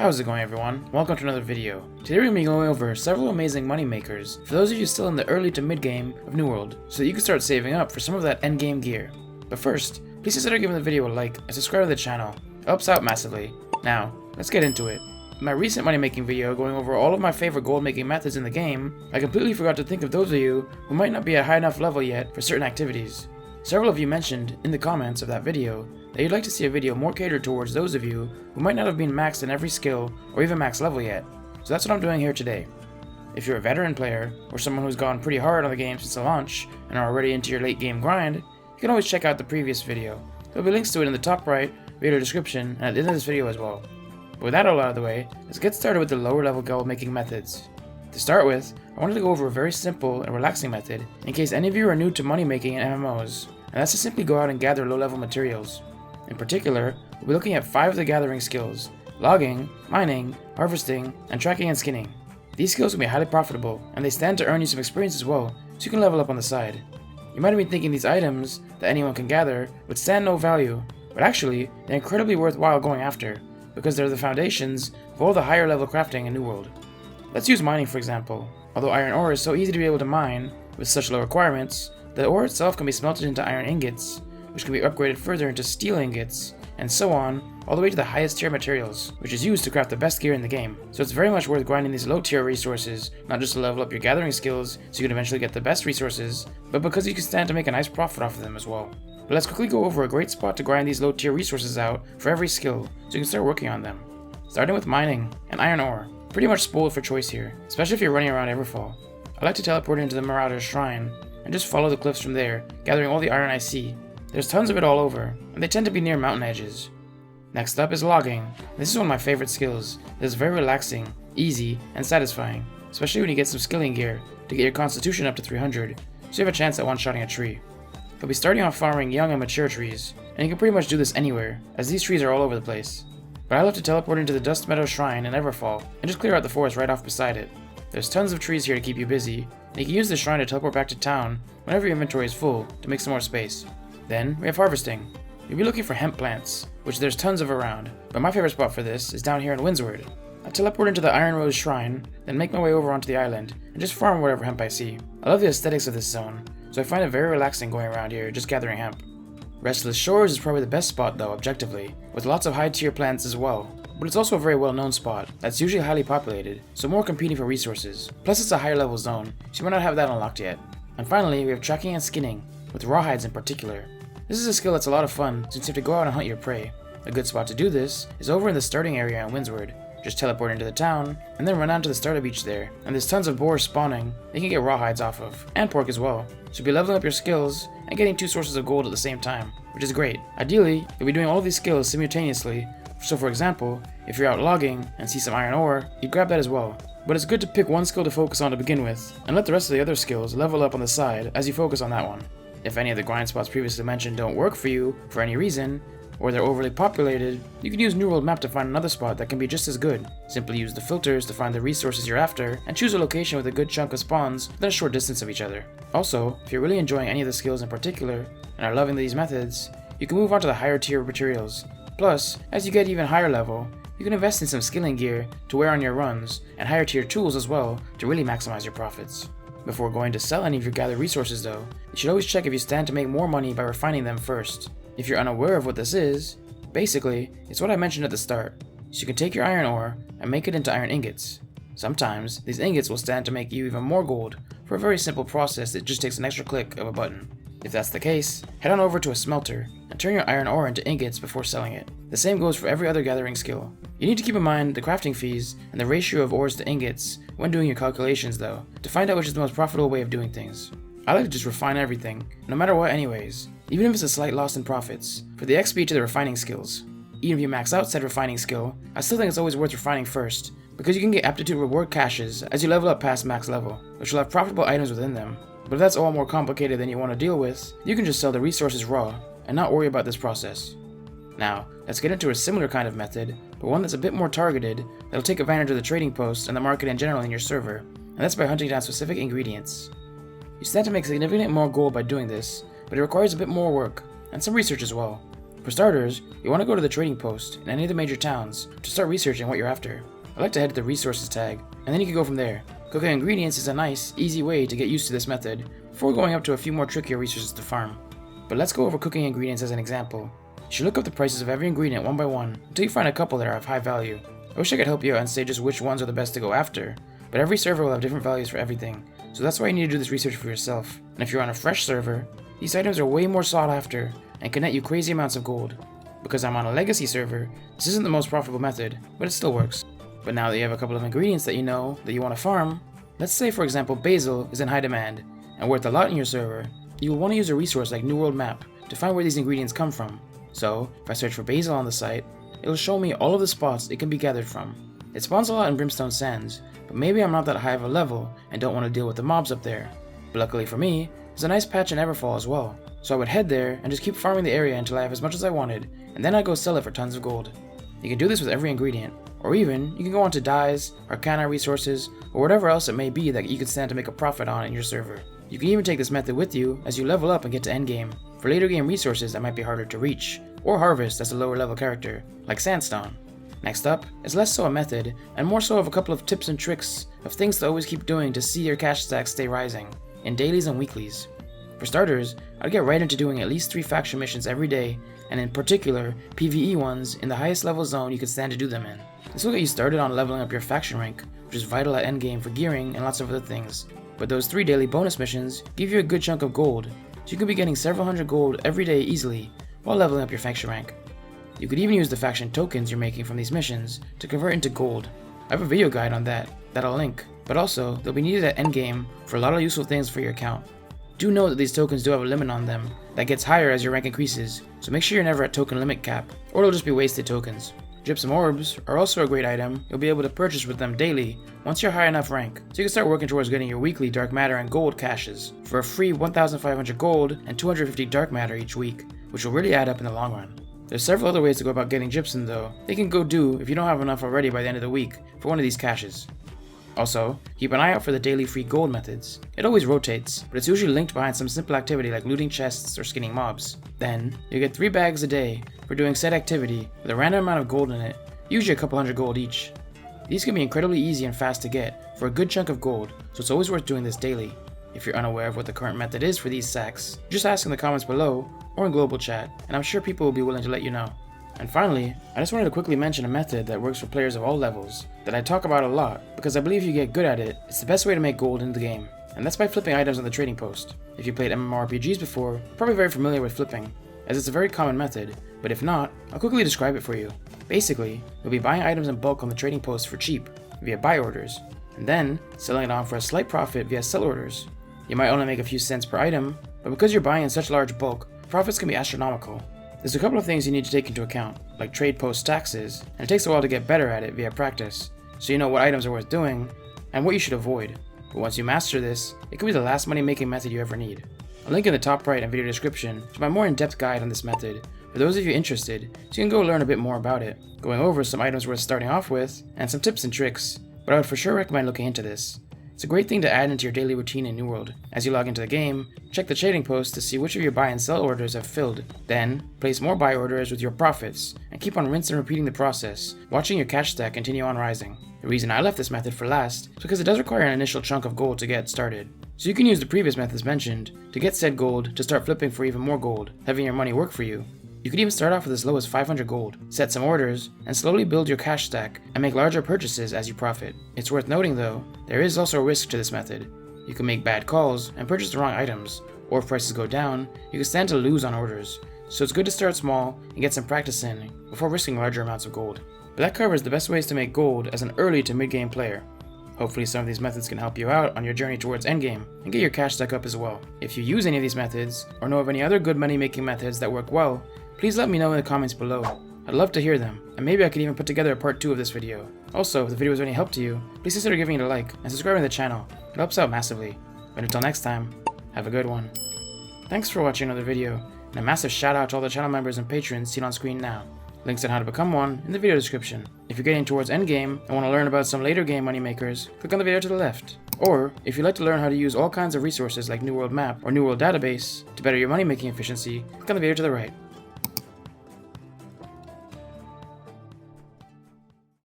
How's it going, everyone? Welcome to another video. Today we're going to be going over several amazing money makers for those of you still in the early to mid game of New World, so that you can start saving up for some of that end game gear. But first, please consider giving the video a like and subscribe to the channel. It helps out massively. Now, let's get into it. In my recent money making video going over all of my favorite gold making methods in the game, I completely forgot to think of those of you who might not be at high enough level yet for certain activities. Several of you mentioned in the comments of that video that you'd like to see a video more catered towards those of you who might not have been maxed in every skill or even max level yet, so that's what I'm doing here today. If you're a veteran player, or someone who's gone pretty hard on the game since the launch and are already into your late game grind, you can always check out the previous video. There'll be links to it in the top right, video description, and at the end of this video as well. But with that all out of the way, let's get started with the lower level gold making methods. To start with, I wanted to go over a very simple and relaxing method in case any of you are new to money making in MMOs, and that's to simply go out and gather low level materials. In particular, we'll be looking at 5 of the gathering skills: logging, mining, harvesting, and tracking and skinning. These skills can be highly profitable, and they stand to earn you some experience as well, so you can level up on the side. You might have been thinking these items that anyone can gather would stand no value, but actually, they're incredibly worthwhile going after, because they're the foundations of all the higher level crafting in New World. Let's use mining for example. Although iron ore is so easy to be able to mine, with such low requirements, the ore itself can be smelted into iron ingots, which can be upgraded further into steel ingots, and so on, all the way to the highest tier materials, which is used to craft the best gear in the game. So it's very much worth grinding these low tier resources, not just to level up your gathering skills so you can eventually get the best resources, but because you can stand to make a nice profit off of them as well. But let's quickly go over a great spot to grind these low tier resources out for every skill, so you can start working on them. Starting with mining and iron ore. Pretty much spoiled for choice here, especially if you're running around Everfall. I like to teleport into the Marauder's Shrine, and just follow the cliffs from there, gathering all the iron I see. There's tons of it all over, and they tend to be near mountain edges. Next up is logging. This is one of my favorite skills. It is very relaxing, easy, and satisfying, especially when you get some skilling gear to get your constitution up to 300, so you have a chance at one-shotting a tree. You'll be starting off farming young and mature trees, and you can pretty much do this anywhere, as these trees are all over the place. But I love to teleport into the Dust Meadow Shrine in Everfall, and just clear out the forest right off beside it. There's tons of trees here to keep you busy, and you can use the shrine to teleport back to town whenever your inventory is full to make some more space. Then we have harvesting. You'll be looking for hemp plants, which there's tons of around, but my favorite spot for this is down here in Windsward. I teleport into the Iron Rose Shrine, then make my way over onto the island, and just farm whatever hemp I see. I love the aesthetics of this zone, so I find it very relaxing going around here just gathering hemp. Restless Shores is probably the best spot though, objectively, with lots of high tier plants as well. But it's also a very well known spot that's usually highly populated, so more competing for resources. Plus it's a higher level zone, so you might not have that unlocked yet. And finally, we have tracking and skinning, with rawhides in particular. This is a skill that's a lot of fun since you have to go out and hunt your prey. A good spot to do this is over in the starting area in Windsward. Just teleport into the town, and then run down to the starter beach there, and there's tons of boars spawning that you can get rawhides off of, and pork as well. So you'll be leveling up your skills and getting 2 sources of gold at the same time, which is great. Ideally, you'll be doing all of these skills simultaneously, so for example, if you're out logging and see some iron ore, you grab that as well. But it's good to pick one skill to focus on to begin with, and let the rest of the other skills level up on the side as you focus on that one. If any of the grind spots previously mentioned don't work for you for any reason, or they're overly populated, you can use New World Map to find another spot that can be just as good. Simply use the filters to find the resources you're after, and choose a location with a good chunk of spawns within a short distance of each other. Also, if you're really enjoying any of the skills in particular, and are loving these methods, you can move on to the higher tier materials. Plus, as you get even higher level, you can invest in some skilling gear to wear on your runs, and higher tier tools as well to really maximize your profits. Before going to sell any of your gathered resources though, you should always check if you stand to make more money by refining them first. If you're unaware of what this is, basically, it's what I mentioned at the start. So you can take your iron ore and make it into iron ingots. Sometimes, these ingots will stand to make you even more gold for a very simple process that just takes an extra click of a button. If that's the case, head on over to a smelter and turn your iron ore into ingots before selling it. The same goes for every other gathering skill. You need to keep in mind the crafting fees and the ratio of ores to ingots when doing your calculations though, to find out which is the most profitable way of doing things. I like to just refine everything, no matter what anyways, even if it's a slight loss in profits, for the XP to the refining skills. Even if you max out said refining skill, I still think it's always worth refining first, because you can get aptitude reward caches as you level up past max level, which will have profitable items within them. But if that's all more complicated than you want to deal with, you can just sell the resources raw, and not worry about this process. Now, let's get into a similar kind of method, but one that's a bit more targeted, that'll take advantage of the trading posts and the market in general in your server, and that's by hunting down specific ingredients. You stand to make significantly more gold by doing this, but it requires a bit more work, and some research as well. For starters, you want to go to the trading post in any of the major towns to start researching what you're after. I like to head to the resources tag, and then you can go from there. Cooking ingredients is a nice, easy way to get used to this method before going up to a few more trickier resources to farm. But let's go over cooking ingredients as an example. You should look up the prices of every ingredient one by one until you find a couple that are of high value. I wish I could help you out and say just which ones are the best to go after, but every server will have different values for everything, so that's why you need to do this research for yourself. And if you're on a fresh server, these items are way more sought after and can net you crazy amounts of gold. Because I'm on a legacy server, this isn't the most profitable method, but it still works. But now that you have a couple of ingredients that you know that you want to farm, let's say for example basil is in high demand and worth a lot in your server, you will want to use a resource like New World Map to find where these ingredients come from. So if I search for basil on the site, it'll show me all of the spots it can be gathered from. It spawns a lot in Brimstone Sands, but maybe I'm not that high of a level and don't want to deal with the mobs up there. But luckily for me, there's a nice patch in Everfall as well, so I would head there and just keep farming the area until I have as much as I wanted, and then I'd go sell it for tons of gold. You can do this with every ingredient, or even you can go on to dyes, arcana resources, or whatever else it may be that you could stand to make a profit on in your server. You can even take this method with you as you level up and get to endgame, for later game resources that might be harder to reach, or harvest as a lower level character, like sandstone. Next up is less so a method, and more so of a couple of tips and tricks of things to always keep doing to see your cash stack stay rising, in dailies and weeklies. For starters, I'd get right into doing at least 3 faction missions every day, and in particular, PvE ones in the highest level zone you could stand to do them in. This will get you started on leveling up your faction rank, which is vital at endgame for gearing and lots of other things. But those 3 daily bonus missions give you a good chunk of gold, so you can be getting several hundred gold every day easily, while leveling up your faction rank. You could even use the faction tokens you're making from these missions to convert into gold. I have a video guide on that I'll link, but also they'll be needed at endgame for a lot of useful things for your account. Do know that these tokens do have a limit on them that gets higher as your rank increases, so make sure you're never at token limit cap, or it'll just be wasted tokens. Gypsum orbs are also a great item you'll be able to purchase with them daily once you're high enough rank, so you can start working towards getting your weekly dark matter and gold caches for a free 1,500 gold and 250 dark matter each week, which will really add up in the long run. There's several other ways to go about getting gypsum though, they can go do if you don't have enough already by the end of the week for one of these caches. Also, keep an eye out for the daily free gold methods. It always rotates, but it's usually linked behind some simple activity like looting chests or skinning mobs. Then, you get 3 bags a day for doing said activity with a random amount of gold in it, usually a couple hundred gold each. These can be incredibly easy and fast to get for a good chunk of gold, so it's always worth doing this daily. If you're unaware of what the current method is for these sacks, just ask in the comments below or in global chat, and I'm sure people will be willing to let you know. And finally, I just wanted to quickly mention a method that works for players of all levels, that I talk about a lot, because I believe if you get good at it, it's the best way to make gold in the game, and that's by flipping items on the trading post. If you played MMORPGs before, you're probably very familiar with flipping, as it's a very common method, but if not, I'll quickly describe it for you. Basically, you'll be buying items in bulk on the trading post for cheap, via buy orders, and then selling it on for a slight profit via sell orders. You might only make a few cents per item, but because you're buying in such large bulk, profits can be astronomical. There's a couple of things you need to take into account, like trade post taxes, and it takes a while to get better at it via practice, so you know what items are worth doing, and what you should avoid. But once you master this, it could be the last money making method you ever need. I'll link in the top right and video description to my more in-depth guide on this method, for those of you interested, so you can go learn a bit more about it, going over some items worth starting off with, and some tips and tricks, but I would for sure recommend looking into this. It's a great thing to add into your daily routine in New World. As you log into the game, check the trading post to see which of your buy and sell orders have filled. Then, place more buy orders with your profits, and keep on rinsing and repeating the process, watching your cash stack continue on rising. The reason I left this method for last is because it does require an initial chunk of gold to get started. So you can use the previous methods mentioned to get said gold to start flipping for even more gold, having your money work for you. You could even start off with as low as 500 gold, set some orders, and slowly build your cash stack and make larger purchases as you profit. It's worth noting though, there is also a risk to this method. You can make bad calls and purchase the wrong items, or if prices go down, you can stand to lose on orders. So it's good to start small and get some practice in before risking larger amounts of gold. But that covers the best ways to make gold as an early to mid-game player. Hopefully some of these methods can help you out on your journey towards endgame and get your cash stack up as well. If you use any of these methods, or know of any other good money making methods that work well, please let me know in the comments below. I'd love to hear them, and maybe I could even put together a part 2 of this video. Also, if the video was of any help to you, please consider giving it a like and subscribing to the channel. It helps out massively. But until next time, have a good one. Thanks for watching another video, and a massive shout out to all the channel members and patrons seen on screen now. Links on how to become one in the video description. If you're getting towards endgame and want to learn about some later game moneymakers, click on the video to the left. Or, if you'd like to learn how to use all kinds of resources like New World Map or New World Database to better your money making efficiency, click on the video to the right.